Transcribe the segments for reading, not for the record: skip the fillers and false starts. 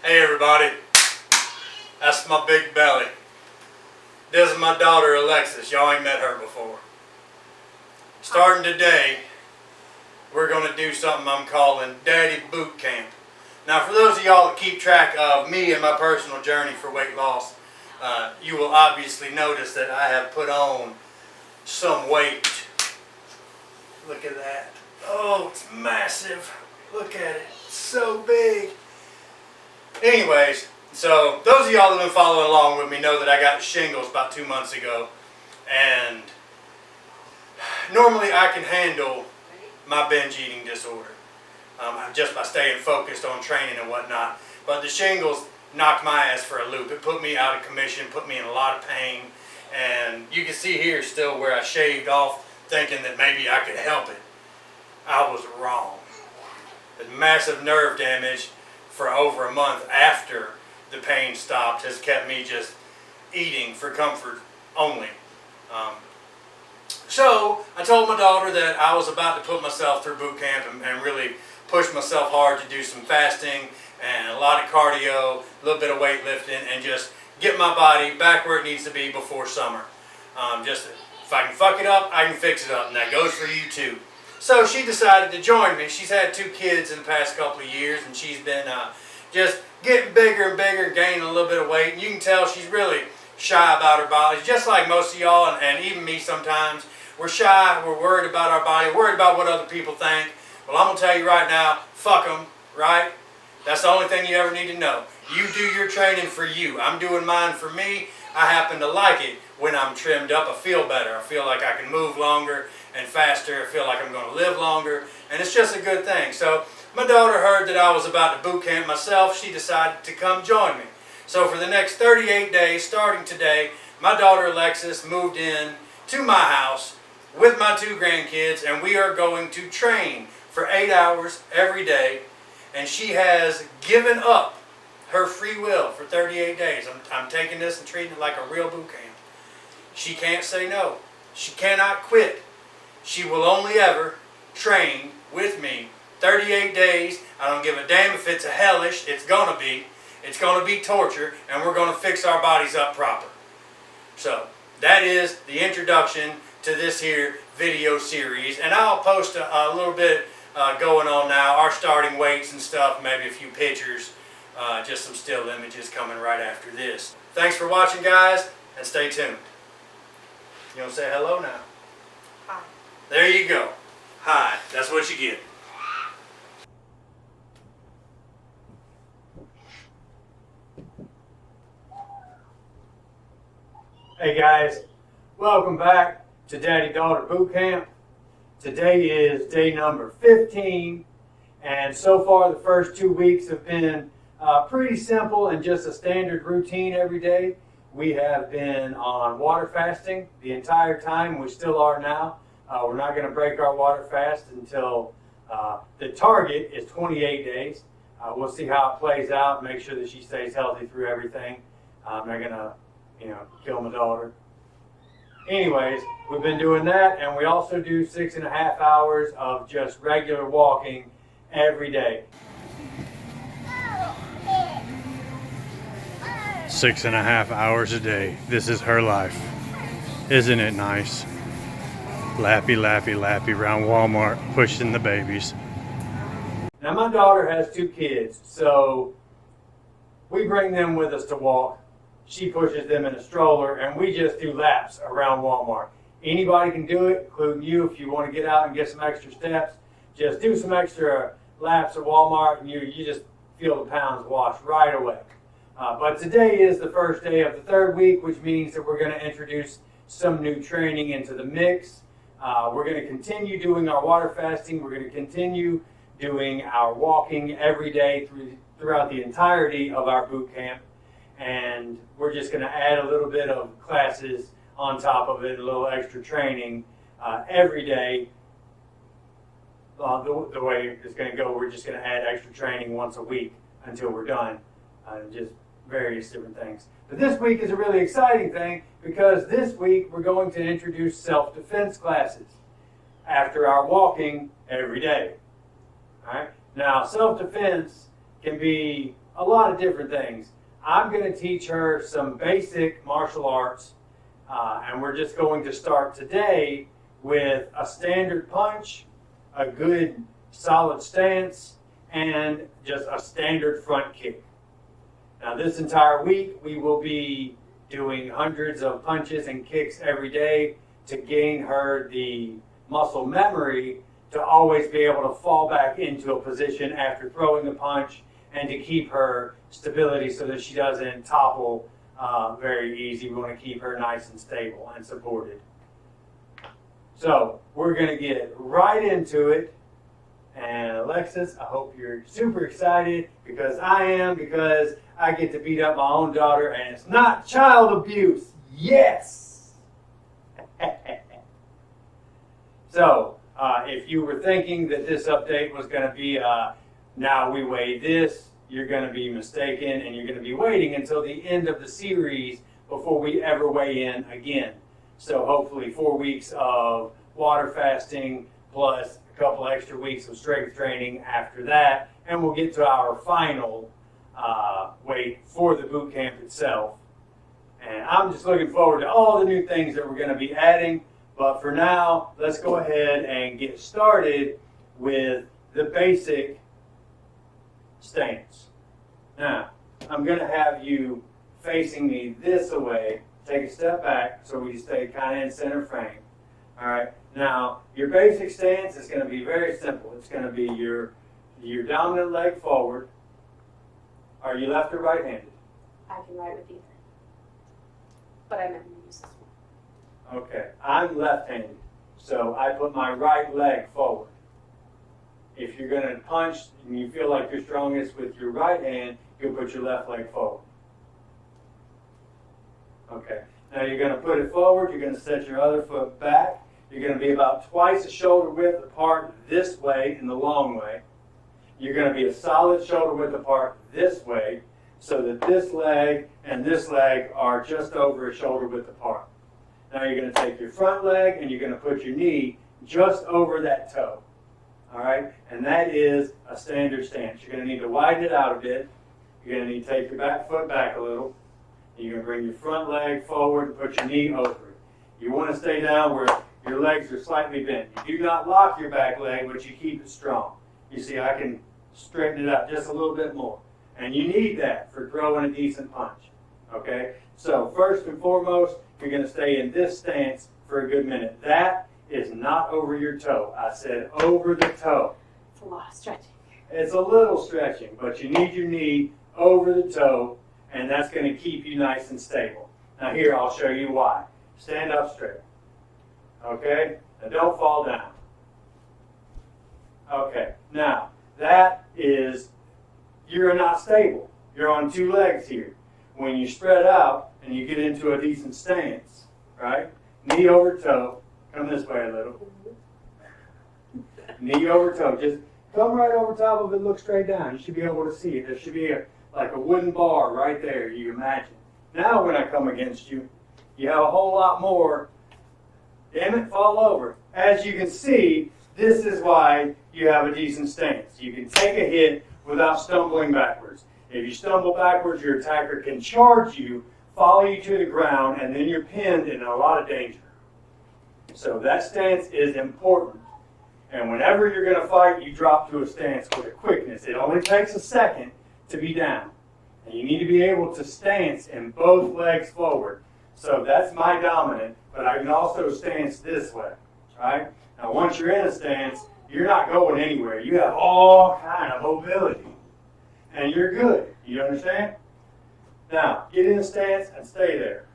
Hey everybody, that's my big belly. This is my daughter Alexis. Y'all ain't met her before. Starting today, we're going to do something I'm calling Daddy Boot Camp. Now for those of y'all that keep track of me and my personal journey for weight loss, you will obviously notice that I have put on some weight. Look at that. Oh, it's massive. Look at it. It's so big. Anyways, so those of y'all that have been following along with me know that I got shingles about 2 months ago. And normally I can handle my binge eating disorder just by staying focused on training and whatnot. But the shingles knocked my ass for a loop. It put me out of commission, put me in a lot of pain. And you can see here still where I shaved off thinking that maybe I could help it. I was wrong. The massive nerve damage for over a month after the pain stopped has kept me just eating for comfort only. So I told my daughter that I was about to put myself through boot camp and really push myself hard to do some fasting and a lot of cardio, a little bit of weightlifting, and just get my body back where it needs to be before summer. Just if I can fuck it up, I can fix it up, and that goes for you too. So she decided to join me. She's had 2 kids in the past couple of years, and she's been just getting bigger and bigger, gaining a little bit of weight. And you can tell she's really shy about her body, just like most of y'all, and even me sometimes. We're shy, we're worried about our body, worried about what other people think. Well, I'm going to tell you right now, fuck them, right? That's the only thing you ever need to know. You do your training for you. I'm doing mine for me. I happen to like it when I'm trimmed up. I feel better. I feel like I can move longer and faster. I feel like I'm going to live longer, and it's just a good thing. So my daughter heard that I was about to boot camp myself. She decided to come join me. So for the next 38 days, starting today, my daughter Alexis moved in to my house with my 2 grandkids, and we are going to train for 8 hours every day. And she has given up her free will for 38 days. I'm taking this and treating it like a real boot camp. She can't say no. She cannot quit. She will only ever train with me 38 days. I don't give a damn if it's a hellish. It's going to be. It's going to be torture, and we're going to fix our bodies up proper. So that is the introduction to this here video series, and I'll post a little bit going on now, our starting weights and stuff, maybe a few pictures, just some still images coming right after this. Thanks for watching, guys, and stay tuned. You want to say hello now? Hi. There you go. Hi. That's what you get. Hey guys, welcome back to Daddy Daughter Boot Camp. Today is day number 15, and so far the first 2 weeks have been pretty simple and just a standard routine every day. We have been on water fasting the entire time. We still are now. We're not going to break our water fast until the target is 28 days. We'll see how it plays out, make sure that she stays healthy through everything. I'm not going to kill my daughter. Anyways, we've been doing that, and we also do 6.5 hours of just regular walking every day. 6.5 hours a day. This is her life. Isn't it nice? Lappy, lappy, lappy around Walmart, pushing the babies. Now my daughter has 2 kids, so we bring them with us to walk. She pushes them in a stroller, and we just do laps around Walmart. Anybody can do it, including you. If you want to get out and get some extra steps, just do some extra laps at Walmart, and you just feel the pounds wash right away. But today is the first day of the 3rd week, which means that we're going to introduce some new training into the mix. We're going to continue doing our water fasting. We're going to continue doing our walking every day throughout the entirety of our boot camp. And we're just going to add a little bit of classes on top of it, a little extra training every day. The way it's going to go, we're just going to add extra training once a week until we're done. Just various different things. But this week is a really exciting thing because this week we're going to introduce self-defense classes after our walking every day. All right? Now, self-defense can be a lot of different things. I'm going to teach her some basic martial arts, and we're just going to start today with a standard punch, a good solid stance, and just a standard front kick. Now this entire week we will be doing hundreds of punches and kicks every day to gain her the muscle memory to always be able to fall back into a position after throwing the punch, and to keep her stability so that she doesn't topple very easy. We want to keep her nice and stable and supported. So we're going to get right into it. And Alexis, I hope you're super excited, because I am, because I get to beat up my own daughter and it's not child abuse. Yes! So, if you were thinking that this update was going to be now we weigh this, you're going to be mistaken, and you're going to be waiting until the end of the series before we ever weigh in again. So hopefully 4 weeks of water fasting plus a couple extra weeks of strength training after that, and we'll get to our final weight for the boot camp itself. And I'm just looking forward to all the new things that we're going to be adding. But for now, let's go ahead and get started with the basic stance. Now, I'm going to have you facing me this way. Take a step back so we stay kind of in center frame. All right. Now, your basic stance is going to be very simple. It's going to be your dominant leg forward. Are you left or right-handed? I can write with either, but I meant to use this one. Okay, I'm left-handed, so I put my right leg forward. If you're going to punch and you feel like you're strongest with your right hand, you'll put your left leg forward. Okay, now you're going to put it forward, you're going to set your other foot back. You're going to be about twice the shoulder width apart this way in the long way. You're going to be a solid shoulder width apart this way, so that this leg and this leg are just over a shoulder width apart. Now you're going to take your front leg and you're going to put your knee just over that toe. All right? And that is a standard stance. You're going to need to widen it out a bit. You're going to need to take your back foot back a little. You're going to bring your front leg forward and put your knee over it. You want to stay down where your legs are slightly bent. You do not lock your back leg, but you keep it strong. You see, I can straighten it out just a little bit more. And you need that for throwing a decent punch. Okay? So first and foremost, you're going to stay in this stance for a good minute. That is not over your toe. I said over the toe. It's a lot of stretching. It's a little stretching, but you need your knee over the toe, and that's going to keep you nice and stable. Now here, I'll show you why. Stand up straight. Okay? Now don't fall down. Okay. Now, that is, you're not stable. You're on two legs here. When you spread out and you get into a decent stance, right? Knee over toe. Come this way a little. Knee over toe. Just come right over top of it, look straight down. You should be able to see it. There should be like a wooden bar right there, you imagine. Now when I come against you, you have a whole lot more. Damn it, fall over. As you can see, this is why you have a decent stance. You can take a hit without stumbling backwards. If you stumble backwards, your attacker can charge you, follow you to the ground, and then you're pinned in a lot of danger. So that stance is important. And whenever you're going to fight, you drop to a stance with a quickness. It only takes a second to be down. And you need to be able to stance in both legs forward. So that's my dominant, but I can also stance this way. Right? Now once you're in a stance, you're not going anywhere. You have all kind of mobility. And you're good. You understand? Now, get in a stance and stay there.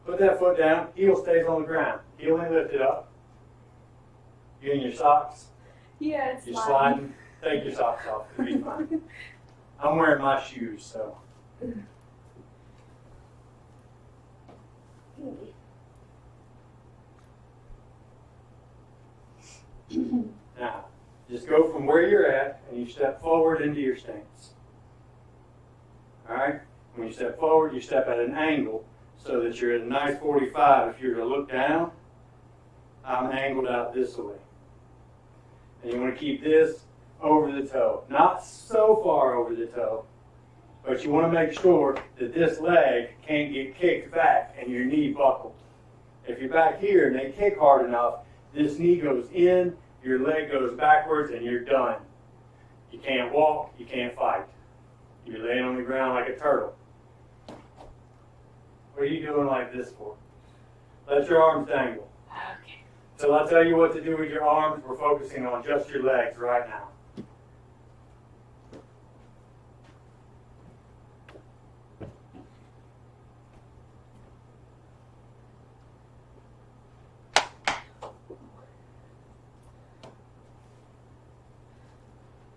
Put that foot down. Heel stays on the ground. Heel ain't lifted up. You in your socks? Yeah, it's You're sliding. Take your socks off. It'll be fine. I'm wearing my shoes, so. Now, just go from where you're at and you step forward into your stance. All right? When you step forward, you step at an angle so that you're at a nice 45. If you're to look down, I'm angled out this way. And you want to keep this over the toe. Not so far over the toe, but you want to make sure that this leg can't get kicked back and your knee buckled. If you're back here and they kick hard enough, this knee goes in, your leg goes backwards, and you're done. You can't walk, you can't fight. You're laying on the ground like a turtle. What are you doing like this for? Let your arms dangle. Okay. Till I tell you what to do with your arms, we're focusing on just your legs right now.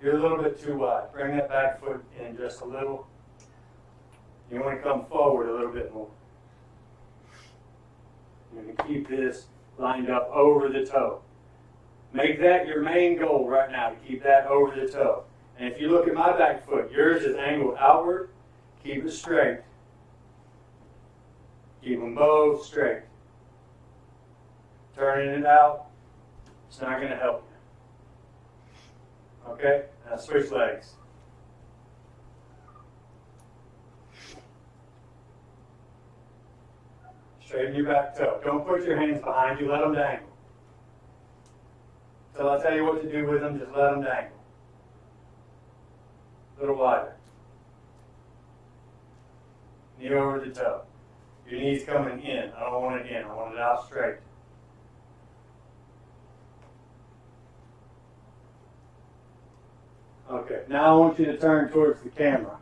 You're a little bit too wide. Bring that back foot in just a little. You want to come forward a little bit more. You're going to keep this lined up over the toe. Make that your main goal right now, to keep that over the toe. And if you look at my back foot, yours is angled outward. Keep it straight. Keep them both straight. Turning it out, it's not going to help you. Okay? Now switch legs. Straighten your back toe. Don't put your hands behind you. Let them dangle. Till I tell you what to do with them, just let them dangle. A little wider. Knee over the toe. Your knee's coming in. I don't want it in. I want it out straight. Okay, now I want you to turn towards the camera.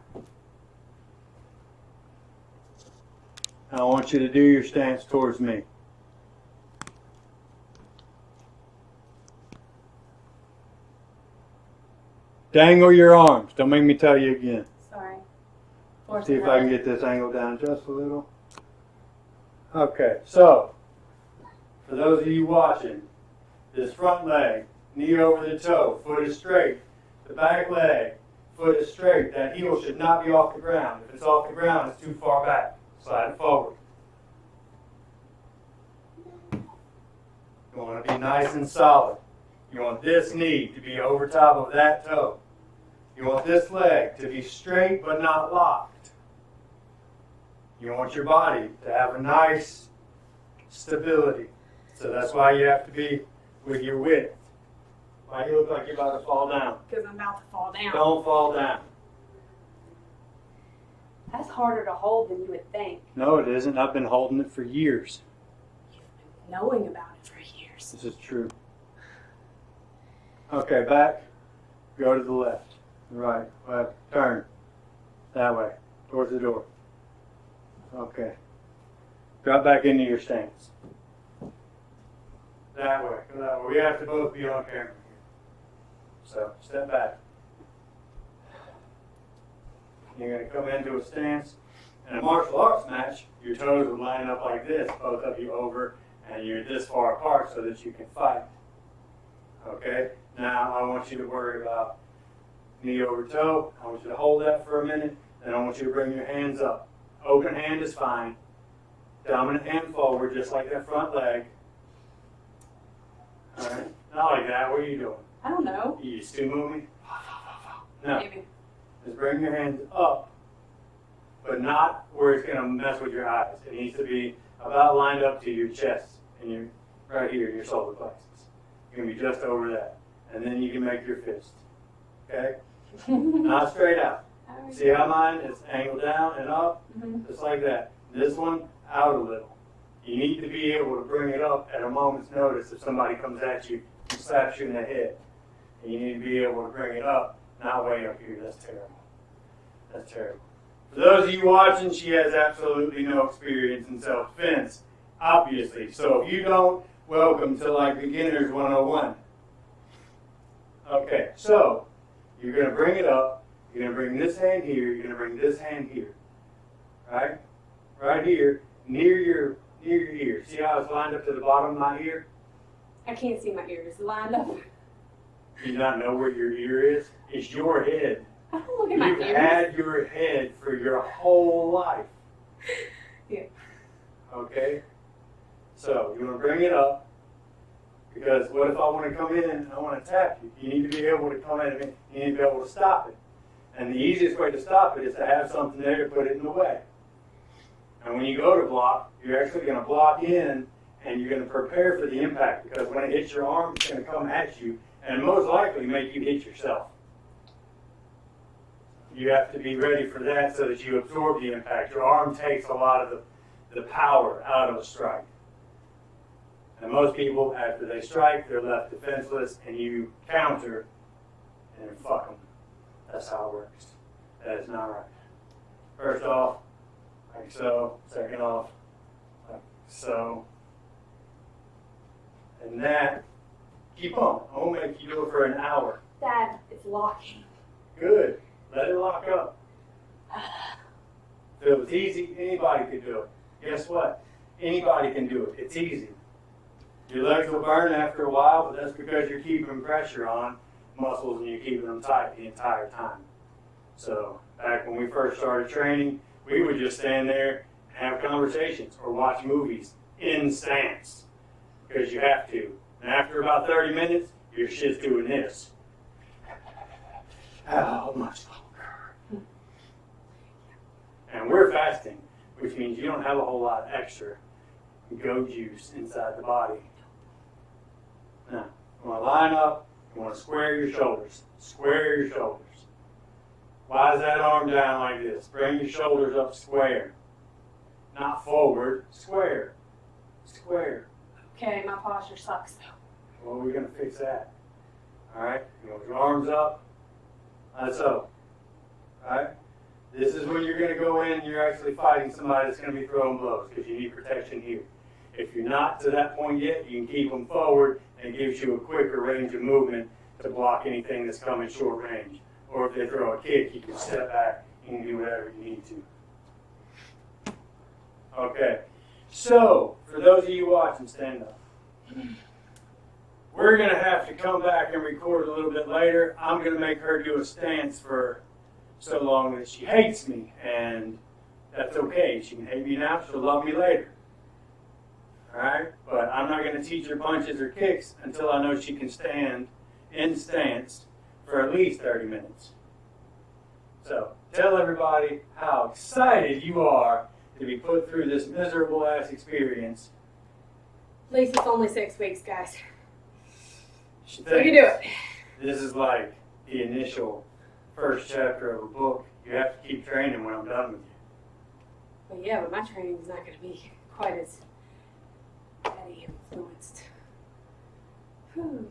I want you to do your stance towards me. Dangle your arms. Don't make me tell you again. Sorry. See if I can get this angle down just a little. Okay, so for those of you watching, this front leg, knee over the toe, foot is straight. The back leg, foot is straight. That heel should not be off the ground. If it's off the ground, it's too far back. Slide it forward. You want to be nice and solid. You want this knee to be over top of that toe. You want this leg to be straight but not locked. You want your body to have a nice stability. So that's why you have to be with your width. Why you look like you're about to fall down? Because I'm about to fall down. Don't fall down. That's harder to hold than you would think. No, it isn't. I've been holding it for years. You've been knowing about it for years. This is true. Okay, back. Go to the left. Right. Left. Turn. That way. Towards the door. Okay. Drop back into your stance. That way. Go that way. We have to both be on camera here. So, step back. You're going to come into a stance. In a martial arts match, your toes would line up like this, both of you over, and you're this far apart so that you can fight. Okay? Now, I want you to worry about knee over toe. I want you to hold that for a minute, and I want you to bring your hands up. Open hand is fine. Dominant hand forward, just like that front leg. All right? Not like that. What are you doing? I don't know. You still moving? No. Maybe. Just bring your hands up, but not where it's going to mess with your eyes. It needs to be about lined up to your chest and your right here, your solar plexus. You're going to be just over that. And then you can make your fist. Okay? Not straight out. See how mine is angled down and up? Just like that. This one, out a little. You need to be able to bring it up at a moment's notice if somebody comes at you and slaps you in the head. And you need to be able to bring it up, not way up here. That's terrible. That's terrible. For those of you watching, she has absolutely no experience in self-defense, obviously. So if you don't, welcome to like Beginners 101. Okay, so you're going to bring it up. You're going to bring this hand here. You're going to bring this hand here. Right? Right here, near your ear. See how it's lined up to the bottom of my ear? I can't see my ears lined up. Do you not know where your ear is? It's your head. I don't look at my You've ears. had your head for your whole life. Yeah. Okay? So, you want to bring it up. Because what if I want to come in and I want to tap you? You need to be able to come in and you need to be able to stop it. And the easiest way to stop it is to have something there to put it in the way. And when you go to block, you're actually going to block in and you're going to prepare for the impact, because when it hits your arm, it's going to come at you and most likely make you hit yourself. You have to be ready for that so that you absorb the impact. Your arm takes a lot of the power out of a strike. And most people, after they strike, they're left defenseless, and you counter, and then fuck them. That's how it works. That is not right. First off, like so. Second off, like so. And that, keep on. I'm going to make you do it for an hour. Dad, it's locking. Good. Let it lock up. If it was easy, anybody could do it. Guess what? Anybody can do it. It's easy. Your legs will burn after a while, but that's because you're keeping pressure on muscles and you're keeping them tight the entire time. So back when we first started training, we would just stand there and have conversations or watch movies in stance because you have to. And after about 30 minutes, your shit's doing this. How much longer? And we're fasting, which means you don't have a whole lot of extra go juice inside the body. Now, you want to line up, you want to square your shoulders. Square your shoulders. Why is that arm down like this? Bring your shoulders up square. Not forward, square. Square. Okay, my posture sucks though. Well, we're going to fix that. Alright? You want your arms up. Like so. Alright? This is when you're going to go in and you're actually fighting somebody that's going to be throwing blows because you need protection here. If you're not to that point yet, you can keep them forward and it gives you a quicker range of movement to block anything that's coming short range. Or if they throw a kick, you can step back and do whatever you need to. Okay. So, for those of you watching, stand up. We're going to have to come back and record a little bit later. I'm going to make her do a stance for so long that she hates me, and that's okay. She can hate me now, she'll love me later. Alright? But I'm not going to teach her punches or kicks until I know she can stand in stance for at least 30 minutes. So, tell everybody how excited you are to be put through this miserable ass experience. At least it's only 6 weeks, guys. She We can do it. This is like the initial first chapter of a book. You have to keep training when I'm done with you. But yeah, but my training is not going to be quite as daddy influenced. Whew.